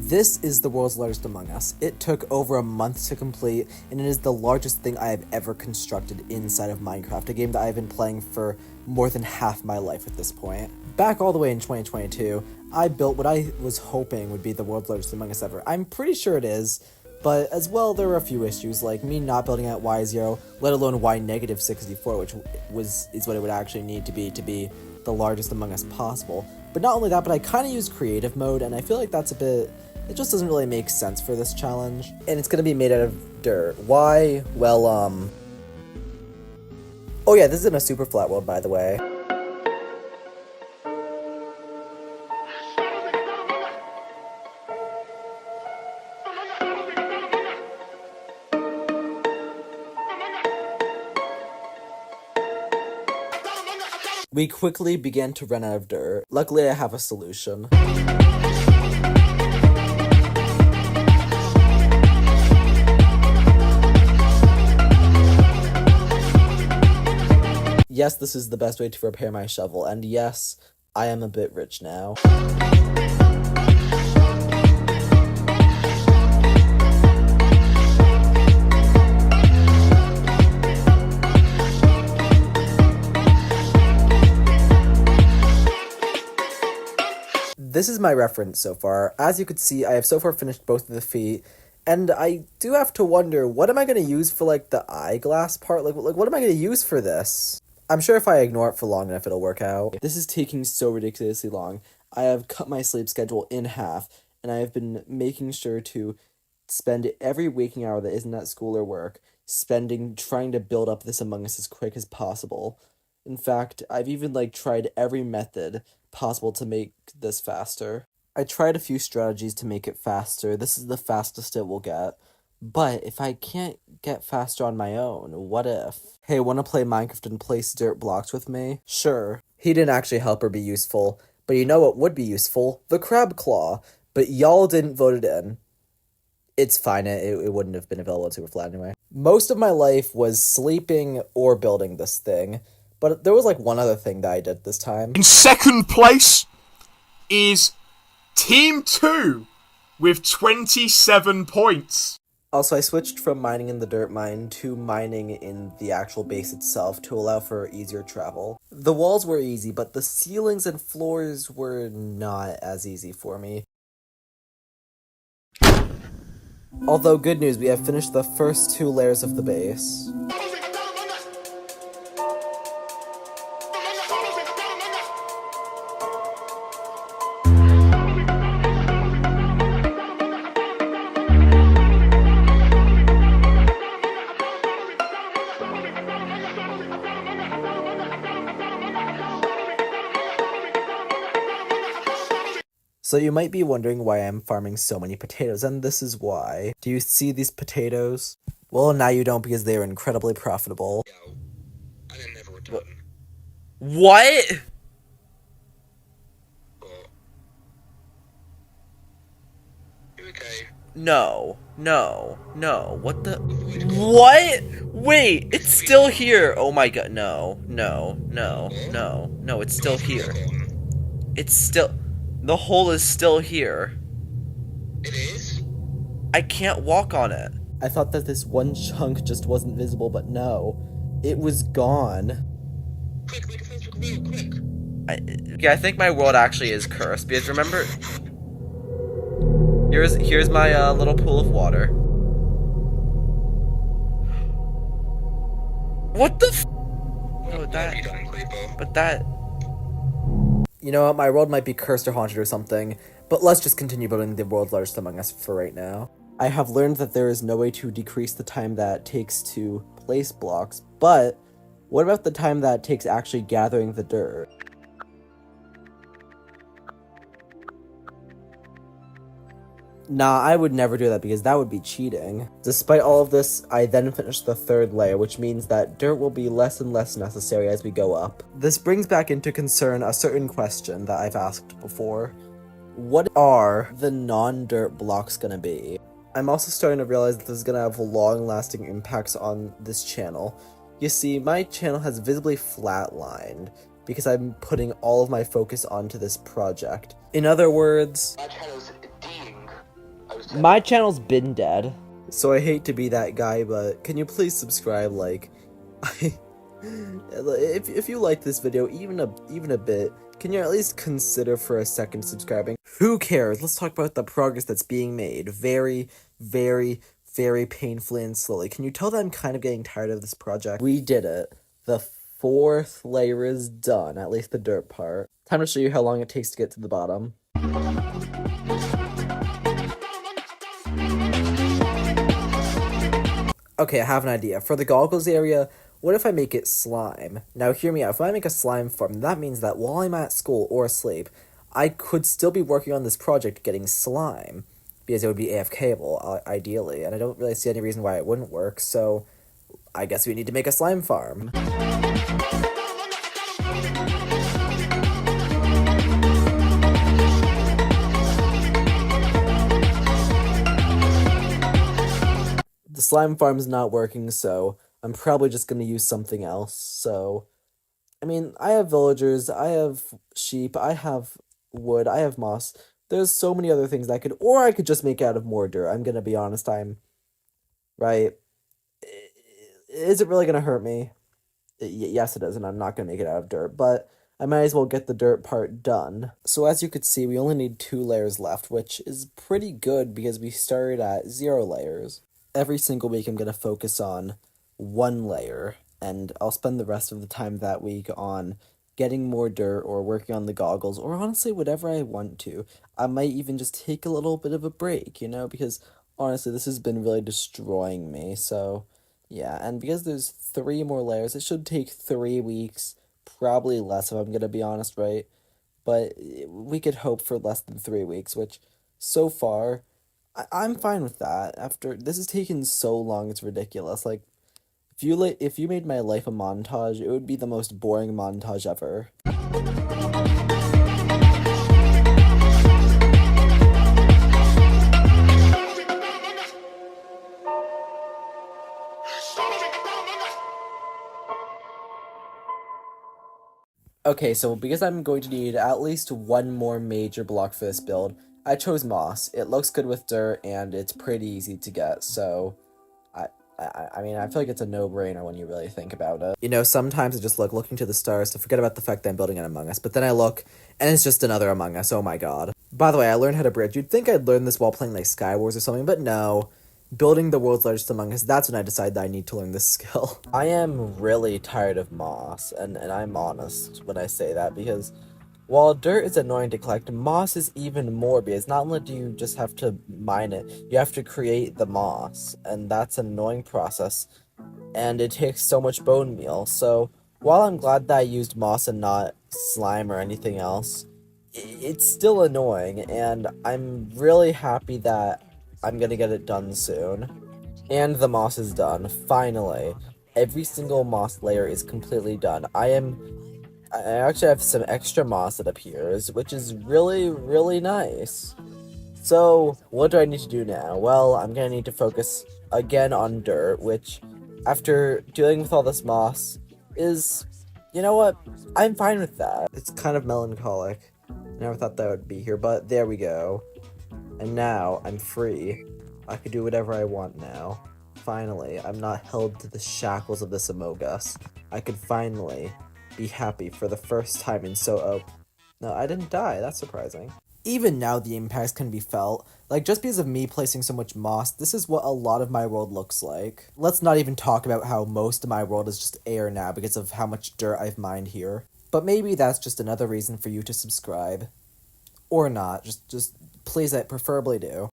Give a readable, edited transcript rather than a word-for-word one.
This is the world's largest Among Us. It took over a month to complete, and it is the largest thing I have ever constructed inside of Minecraft, a game that I have been playing for more than half my life at this point. Back all the way in 2022, I built what I was hoping would be the world's largest Among Us ever. I'm pretty sure it is, but as well, there were a few issues, like me not building at Y0, let alone Y-64, which is what it would actually need to be the largest Among Us possible. But not only that, but I kind of use creative mode, and I feel like that's a bit... It just doesn't really make sense for this challenge. And it's gonna be made out of dirt. Why? Well, oh yeah, this is in a super flat world, by the way. We quickly began to run out of dirt. Luckily, I have a solution. Yes, this is the best way to repair my shovel, and yes, I am a bit rich now. This is my reference so far. As you could see, I have so far finished both of the feet, and I do have to wonder, what am I going to use for, like, the eyeglass part? Like, what am I going to use for this? I'm sure if I ignore it for long enough, it'll work out. This is taking so ridiculously long. I have cut my sleep schedule in half, and I have been making sure to spend every waking hour that isn't at school or work, trying to build up this Among Us as quick as possible. In fact, I've even, tried every method possible to make this faster. I tried a few strategies to make it faster. This is the fastest it will get. But if I can't get faster on my own, what if? Hey, wanna play Minecraft and place dirt blocks with me? Sure. He didn't actually help or be useful, but you know what would be useful? The crab claw. But y'all didn't vote it in. It's fine, it wouldn't have been available to Superflat anyway. Most of my life was sleeping or building this thing, but there was one other thing that I did this time. In second place is Team 2 with 27 points. Also, I switched from mining in the dirt mine to mining in the actual base itself to allow for easier travel. The walls were easy, but the ceilings and floors were not as easy for me. Although, good news, we have finished the first 2 layers of the base. So you might be wondering why I'm farming so many potatoes, and this is why. Do you see these potatoes? Well, now you don't, because they are incredibly profitable. Yo, I didn't never return. What? You okay? No, what the? What? Wait, it's still here. Oh my god, no, it's still here. It's still... The hole is still here. It is? I can't walk on it. I thought that this one chunk just wasn't visible, but no. It was gone. Quick, make a Facebook real quick. I think my world actually is cursed, because remember... Here's my little pool of water. What the f... Oh, that... You know what, my world might be cursed or haunted or something, but let's just continue building the world's largest Among Us for right now. I have learned that there is no way to decrease the time that it takes to place blocks, but what about the time that it takes actually gathering the dirt? Nah, I would never do that because that would be cheating. Despite all of this, I then finished the 3rd layer, which means that dirt will be less and less necessary as we go up. This brings back into concern a certain question that I've asked before. What are the non-dirt blocks gonna be? I'm also starting to realize that this is gonna have long-lasting impacts on this channel. You see, my channel has visibly flatlined because I'm putting all of my focus onto this project. In other words, My channel's dying. My channel's been dead. So I hate to be that guy, but can you please subscribe? Like, if you like this video even a bit, can you at least consider for a second subscribing? Who cares? Let's talk about the progress that's being made. Very, very, very painfully and slowly. Can you tell that I'm kind of getting tired of this project? We did it. The 4th layer is done, at least the dirt part. Time to show you how long it takes to get to the bottom. Okay, I have an idea. For the goggles area, what if I make it slime? Now hear me out. If I make a slime farm, that means that while I'm at school or asleep, I could still be working on this project getting slime. Because it would be AFKable, ideally. And I don't really see any reason why it wouldn't work, so I guess we need to make a slime farm. The slime farm's not working, so I'm probably just gonna use something else. So, I mean, I have villagers, I have sheep, I have wood, I have moss. There's so many other things I could, or I could just make it out of more dirt. I'm gonna be honest, right? Is it really gonna hurt me? Yes, it is, and I'm not gonna make it out of dirt, but I might as well get the dirt part done. So as you could see, we only need 2 layers left, which is pretty good because we started at 0 layers. Every single week I'm going to focus on 1 layer, and I'll spend the rest of the time that week on getting more dirt or working on the goggles, or honestly whatever I want to. I might even just take a little bit of a break, because honestly this has been really destroying me, so yeah. And because there's 3 more layers, it should take 3 weeks, probably less if I'm going to be honest, right? But we could hope for less than 3 weeks, which so far I'm fine with that. After this has taken so long, it's ridiculous. Like, if you made my life a montage, it would be the most boring montage ever. Okay, so because I'm going to need at least 1 more major block for this build, I chose moss. It looks good with dirt, and it's pretty easy to get, so I mean, I feel like it's a no-brainer when you really think about it. Sometimes I just looking to the stars to forget about the fact that I'm building an Among Us, but then I look, and it's just another Among Us, oh my god. By the way, I learned how to bridge. You'd think I'd learn this while playing, like, Skywars or something, but no. Building the world's largest Among Us, that's when I decided that I need to learn this skill. I am really tired of moss, and I'm honest when I say that, because while dirt is annoying to collect, moss is even more, because not only do you just have to mine it, you have to create the moss, and that's an annoying process, and it takes so much bone meal. So while I'm glad that I used moss and not slime or anything else, it's still annoying, and I'm really happy that I'm gonna get it done soon. And the moss is done, finally. Every single moss layer is completely done. I actually have some extra moss, it appears, which is really, really nice. So, what do I need to do now? Well, I'm gonna need to focus again on dirt, which, after dealing with all this moss, is, you know what? I'm fine with that. It's kind of melancholic. Never thought that would be here, but there we go. And now, I'm free. I could do whatever I want now. Finally, I'm not held to the shackles of this Among Us. I could finally be happy for the first time in no, I didn't die, that's surprising. Even now the impacts can be felt. Like, just because of me placing so much moss, this is what a lot of my world looks like. Let's not even talk about how most of my world is just air now because of how much dirt I've mined here. But maybe that's just another reason for you to subscribe. Or not, just please, I preferably do.